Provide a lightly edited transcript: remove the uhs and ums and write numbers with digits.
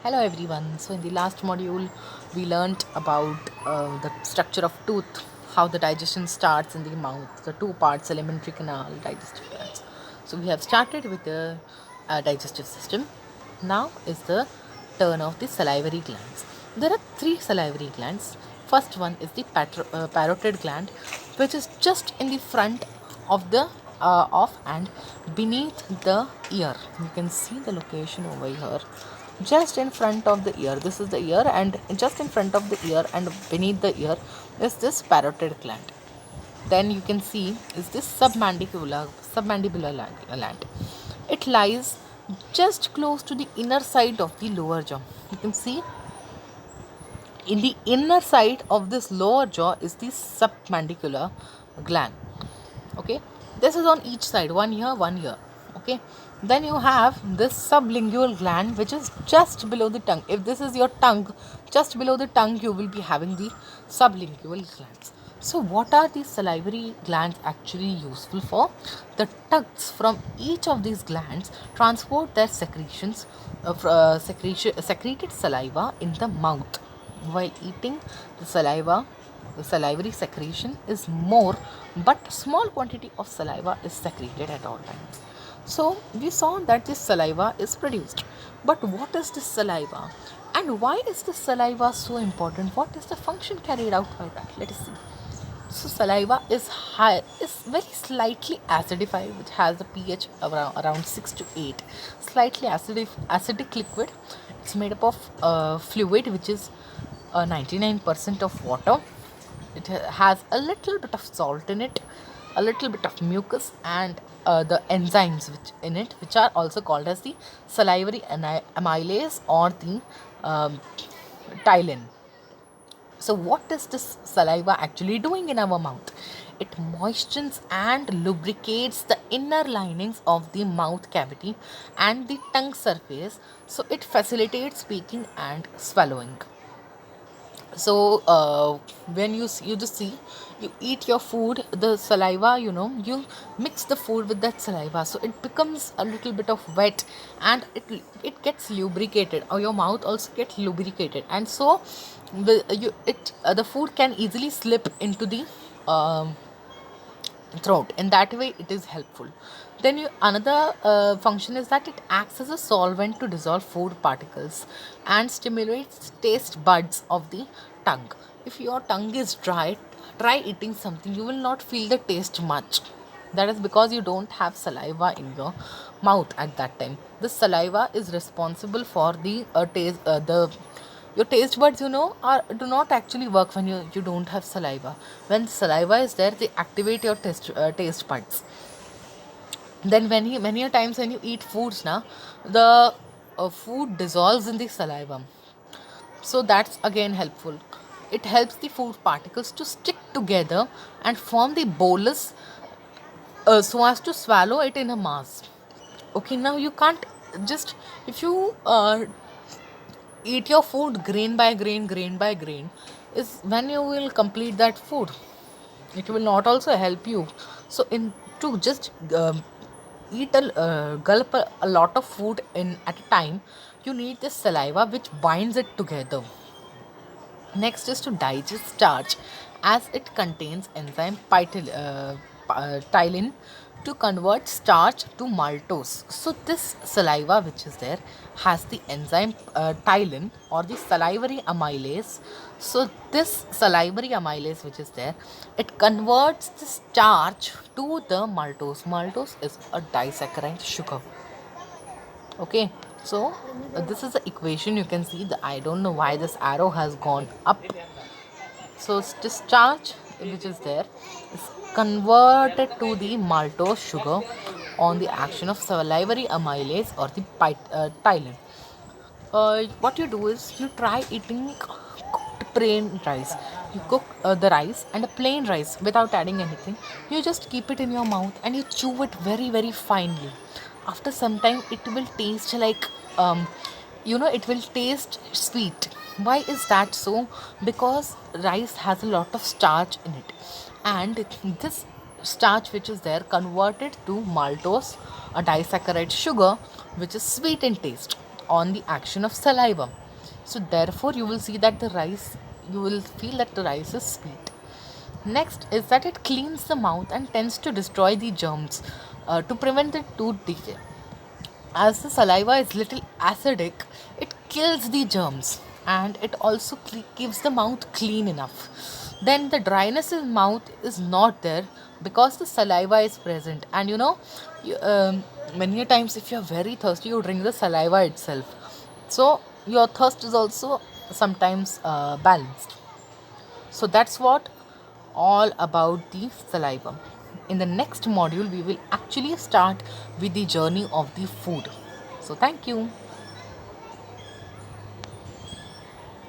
Hello everyone. So in the last module, we learnt about the structure of tooth, how the digestion starts in the mouth, the two parts, alimentary canal, digestive parts. So we have started with the digestive system. Now is the turn of the salivary glands. There are three salivary glands. First one is the parotid gland, which is just in the front of the of and beneath the ear. You can see the location over here, just in front of the ear. This is the ear, and just in front of the ear and beneath the ear is this parotid gland. Then you can see is this submandibular gland. It lies just close to the inner side of the lower jaw. You can see in the inner side of this lower jaw is the submandibular gland. Okay, this is on each side, one here. Okay, then you have this sublingual gland, which is just below the tongue. If this is your tongue, just below the tongue you will be having the sublingual glands. So what are these salivary glands actually useful for? The ducts from each of these glands transport their secretions of secreted saliva in the mouth. While eating, the salivary secretion is more, but small quantity of saliva is secreted at all times. So we saw that this saliva is produced. But what is this saliva? And why is this saliva so important? What is the function carried out by that? Let us see. So saliva is very slightly acidified, which has a pH around 6 to 8. Slightly acidic liquid. It's made up of fluid, which is 99% of water. It has a little bit of salt in it, a little bit of mucus, and the enzymes which in it, which are also called as the salivary amylase or the ptyalin. So what is this saliva actually doing in our mouth? It moistens and lubricates the inner linings of the mouth cavity and the tongue surface, so it facilitates speaking and swallowing. So when you just see, you eat your food, the saliva, you mix the food with that saliva, so it becomes a little bit of wet, and it gets lubricated, or your mouth also gets lubricated, and so the food can easily slip into the throat. In that way it is helpful. Then another function is that it acts as a solvent to dissolve food particles and stimulates taste buds of the tongue. If your tongue is dry, try eating something, you will not feel the taste much. That is because you don't have saliva in your mouth at that time. The saliva is responsible for the taste the your taste buds, are do not actually work when you don't have saliva. When saliva is there, they activate your taste buds. Then many a times when you eat foods now, the food dissolves in the saliva, so that's again helpful. It helps the food particles to stick together and form the bolus, so as to swallow it in a mass. Okay, now you can't just, if you eat your food grain by grain, is when you will complete that food. It will not also help you. So in to just eat gulp a lot of food in at a time, you need this saliva which binds it together. Next is to digest starch, as it contains enzyme ptyalin to convert starch to maltose. So this saliva which is there has the enzyme ptyalin or the salivary amylase. So this salivary amylase which is there, it converts the starch to the maltose. Maltose is a disaccharide sugar. Okay, so this is the equation. You can see the, I don't know why this arrow has gone up. So discharge which is there is converted to the maltose sugar on the action of salivary amylase or the ptyalin. What you do is you try eating cooked plain rice. You cook the rice and a plain rice without adding anything. You just keep it in your mouth and you chew it very finely. After some time, it will taste like it will taste sweet. Why is that so? Because rice has a lot of starch in it, and this starch which is there converted to maltose, a disaccharide sugar, which is sweet in taste. on the action of saliva. So therefore you will see that the rice, you will feel that the rice is sweet. Next is that it cleans the mouth and tends to destroy the germs to prevent the tooth decay. As the saliva is little acidic, it kills the germs and it also keeps the mouth clean enough. Then the dryness in mouth is not there because the saliva is present. And many a times if you're very thirsty, you drink the saliva itself. So your thirst is also sometimes balanced. So that's what all about the saliva. In the next module, we will actually start with the journey of the food. So thank you.